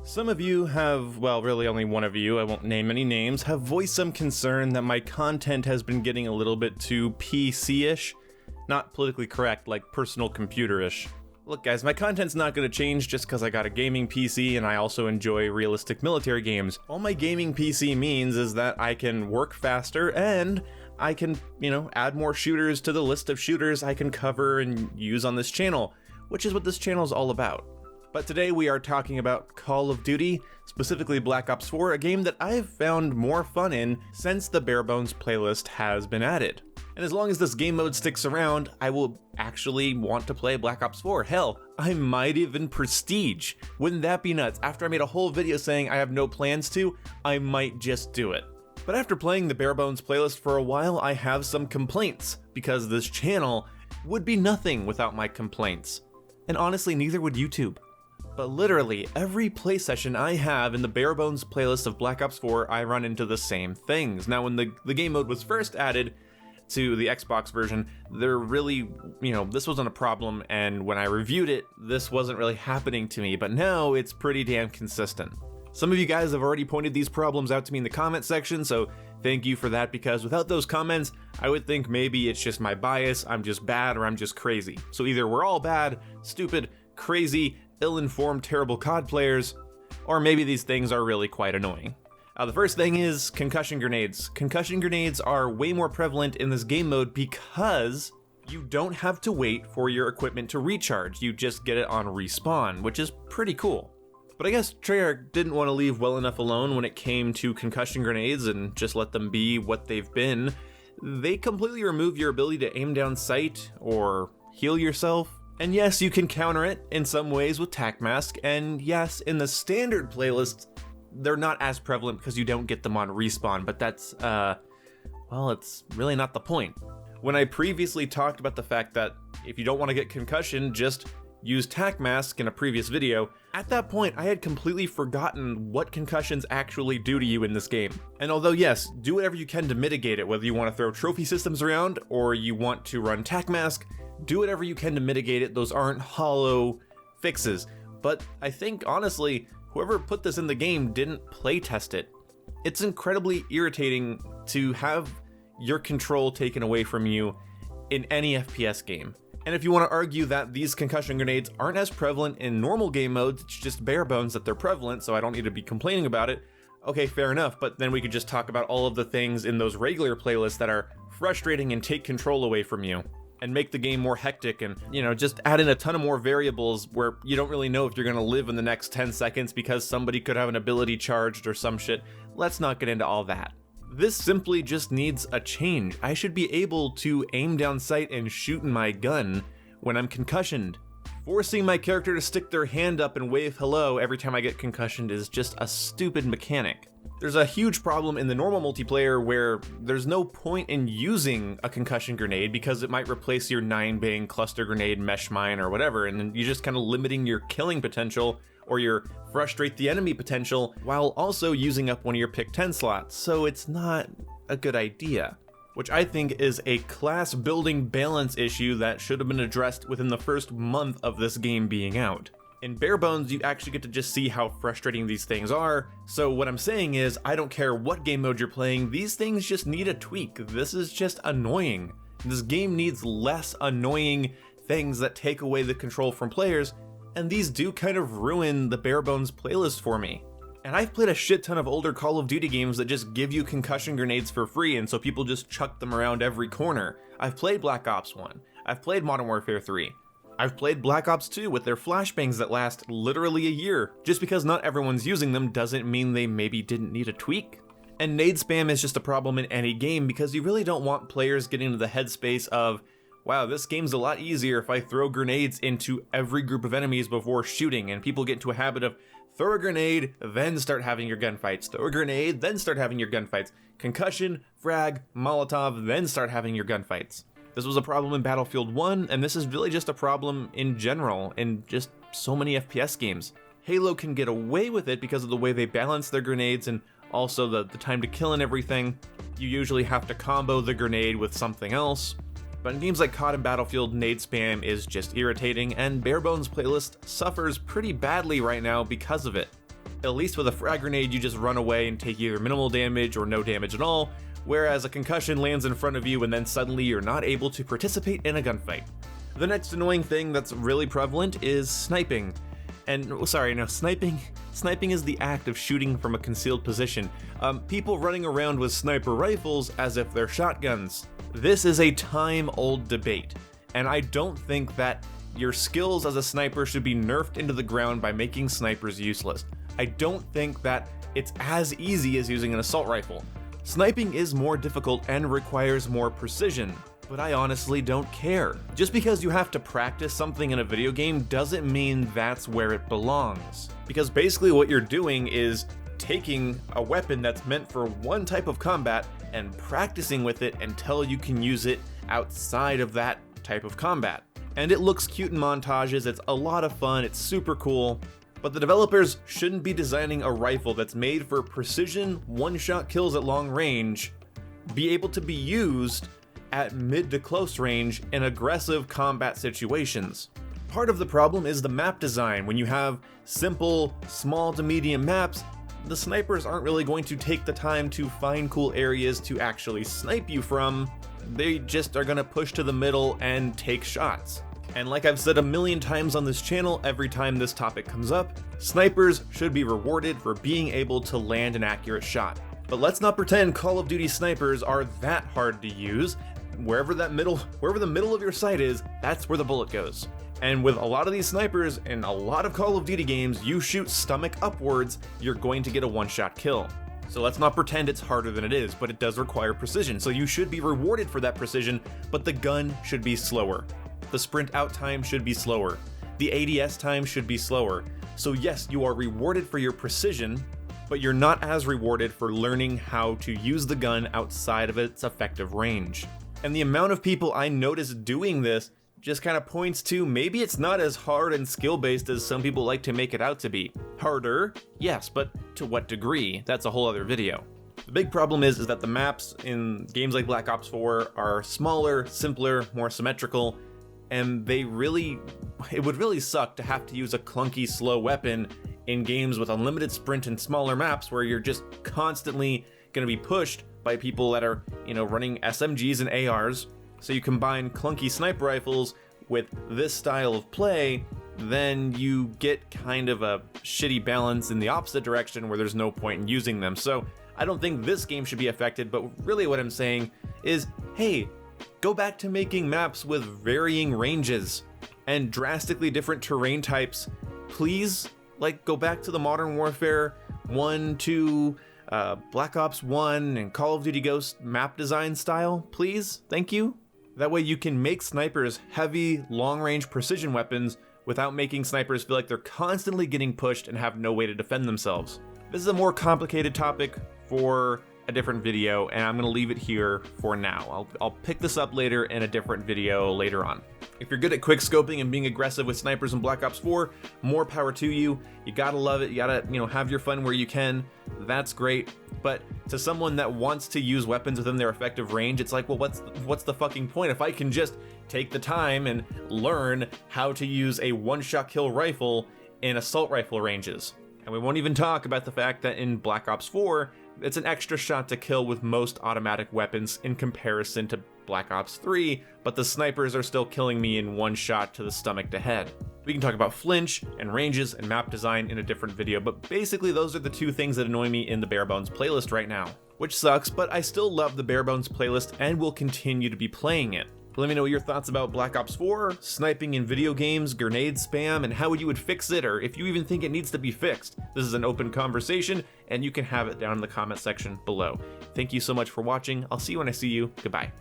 Some of you have, well, really only one of you, I won't name any names, have voiced some concern that my content has been getting a little bit too PC-ish. Not politically correct, like personal computer-ish. Look guys, my content's not gonna change just because I got a gaming PC and I also enjoy realistic military games. All my gaming PC means is that I can work faster and I can, add more shooters to the list of shooters I can cover and use on this channel, which is what this channel is all about. But today we are talking about Call of Duty, specifically Black Ops 4, a game that I've found more fun in since the Barebones playlist has been added. And as long as this game mode sticks around, I will actually want to play Black Ops 4. Hell, I might even Prestige. Wouldn't that be nuts? After I made a whole video saying I have no plans to, I might just do it. But after playing the Barebones playlist for a while, I have some complaints, because this channel would be nothing without my complaints. And honestly, neither would YouTube. But literally, every play session I have in the Barebones playlist of Black Ops 4, I run into the same things. Now, when the game mode was first added to the Xbox version, there really, this wasn't a problem, and when I reviewed it, this wasn't really happening to me, but now it's pretty damn consistent. Some of you guys have already pointed these problems out to me in the comment section, so thank you for that, because without those comments, I would think maybe it's just my bias, I'm just bad, or I'm just crazy. So either we're all bad, stupid, crazy, ill-informed, terrible COD players, or maybe these things are really quite annoying. The first thing is concussion grenades. Concussion grenades are way more prevalent in this game mode because you don't have to wait for your equipment to recharge. You just get it on respawn, which is pretty cool. But I guess Treyarch didn't want to leave well enough alone when it came to concussion grenades and just let them be what they've been. They completely remove your ability to aim down sight or heal yourself. And yes, you can counter it in some ways with Tac Mask, and yes, in the standard playlist, they're not as prevalent because you don't get them on respawn, but that's, it's really not the point. When I previously talked about the fact that if you don't want to get concussion, just use Tac Mask in a previous video, at that point I had completely forgotten what concussions actually do to you in this game. And although yes, do whatever you can to mitigate it, whether you want to throw trophy systems around or you want to run Tac Mask, do whatever you can to mitigate it. Those aren't hollow fixes. But I think honestly, whoever put this in the game didn't playtest it. It's incredibly irritating to have your control taken away from you in any FPS game. And if you want to argue that these concussion grenades aren't as prevalent in normal game modes, it's just bare bones that they're prevalent, so I don't need to be complaining about it, okay, fair enough, but then we could just talk about all of the things in those regular playlists that are frustrating and take control away from you, and make the game more hectic and, just add in a ton of more variables where you don't really know if you're gonna live in the next 10 seconds because somebody could have an ability charged or some shit. Let's not get into all that. This simply just needs a change. I should be able to aim down sight and shoot in my gun when I'm concussioned. Forcing my character to stick their hand up and wave hello every time I get concussioned is just a stupid mechanic. There's a huge problem in the normal multiplayer where there's no point in using a concussion grenade because it might replace your 9-bang cluster grenade, mesh mine, or whatever, and then you're just kind of limiting your killing potential or your frustrate the enemy potential while also using up one of your pick 10 slots, so it's not a good idea. Which I think is a class building balance issue that should have been addressed within the first month of this game being out. In Barebones, you actually get to just see how frustrating these things are, so what I'm saying is, I don't care what game mode you're playing, these things just need a tweak. This is just annoying. This game needs less annoying things that take away the control from players, and these do kind of ruin the Barebones playlist for me. And I've played a shit ton of older Call of Duty games that just give you concussion grenades for free, and so people just chuck them around every corner. I've played Black Ops 1, I've played Modern Warfare 3, I've played Black Ops 2 with their flashbangs that last literally a year. Just because not everyone's using them doesn't mean they maybe didn't need a tweak. And nade spam is just a problem in any game because you really don't want players getting into the headspace of, wow, this game's a lot easier if I throw grenades into every group of enemies before shooting, and people get into a habit of throw a grenade, then start having your gunfights. Throw a grenade, then start having your gunfights. Concussion, frag, Molotov, then start having your gunfights. This was a problem in Battlefield 1, and this is really just a problem in general in just so many FPS games. Halo can get away with it because of the way they balance their grenades and also the time to kill and everything. You usually have to combo the grenade with something else. But in games like COD and Battlefield, nade spam is just irritating, and Barebones playlist suffers pretty badly right now because of it. At least with a frag grenade, you just run away and take either minimal damage or no damage at all, whereas a concussion lands in front of you and then suddenly you're not able to participate in a gunfight. The next annoying thing that's really prevalent is sniping. And, sorry, no, sniping is the act of shooting from a concealed position. People running around with sniper rifles as if they're shotguns. This is a time-old debate, and I don't think that your skills as a sniper should be nerfed into the ground by making snipers useless. I don't think that it's as easy as using an assault rifle. Sniping is more difficult and requires more precision, but I honestly don't care. Just because you have to practice something in a video game doesn't mean that's where it belongs. Because basically what you're doing is taking a weapon that's meant for one type of combat and practicing with it until you can use it outside of that type of combat. And it looks cute in montages, it's a lot of fun, it's super cool, but the developers shouldn't be designing a rifle that's made for precision, one-shot kills at long range, be able to be used at mid to close range in aggressive combat situations. Part of the problem is the map design. When you have simple, small to medium maps, the snipers aren't really going to take the time to find cool areas to actually snipe you from. They just are gonna push to the middle and take shots. And like I've said a million times on this channel, every time this topic comes up, snipers should be rewarded for being able to land an accurate shot. But let's not pretend Call of Duty snipers are that hard to use. Wherever the middle of your sight is, that's where the bullet goes. And with a lot of these snipers in a lot of Call of Duty games, you shoot stomach upwards, you're going to get a one-shot kill. So let's not pretend it's harder than it is, but it does require precision, so you should be rewarded for that precision, but the gun should be slower. The sprint out time should be slower. The ADS time should be slower. So yes, you are rewarded for your precision, but you're not as rewarded for learning how to use the gun outside of its effective range. And the amount of people I notice doing this just kind of points to maybe it's not as hard and skill-based as some people like to make it out to be. Harder, yes, but to what degree? That's a whole other video. The big problem is that the maps in games like Black Ops 4 are smaller, simpler, more symmetrical, and it would really suck to have to use a clunky, slow weapon in games with unlimited sprint and smaller maps where you're just constantly going to be pushed by people that are, running SMGs and ARs. So you combine clunky sniper rifles with this style of play, then you get kind of a shitty balance in the opposite direction where there's no point in using them. So I don't think this game should be affected, but really what I'm saying is, hey, go back to making maps with varying ranges and drastically different terrain types. Please, go back to the Modern Warfare 1, 2, Black Ops 1, and Call of Duty Ghost map design style, please, thank you. That way you can make snipers heavy, long-range precision weapons without making snipers feel like they're constantly getting pushed and have no way to defend themselves. This is a more complicated topic for a different video, and I'm gonna leave it here for now. I'll pick this up later in a different video later on. If you're good at quick scoping and being aggressive with snipers in Black Ops 4, more power to you. You gotta love it. You gotta, have your fun where you can. That's great. But to someone that wants to use weapons within their effective range, it's like, well, what's the fucking point? If I can just take the time and learn how to use a one-shot kill rifle in assault rifle ranges. And we won't even talk about the fact that in Black Ops 4, it's an extra shot to kill with most automatic weapons in comparison to Black Ops 3, but the snipers are still killing me in one shot to the stomach to head. We can talk about flinch and ranges and map design in a different video, but basically those are the two things that annoy me in the Barebones playlist right now. Which sucks, but I still love the Barebones playlist and will continue to be playing it. Let me know your thoughts about Black Ops 4, sniping in video games, grenade spam, and how you would fix it, or if you even think it needs to be fixed. This is an open conversation, and you can have it down in the comment section below. Thank you so much for watching. I'll see you when I see you. Goodbye.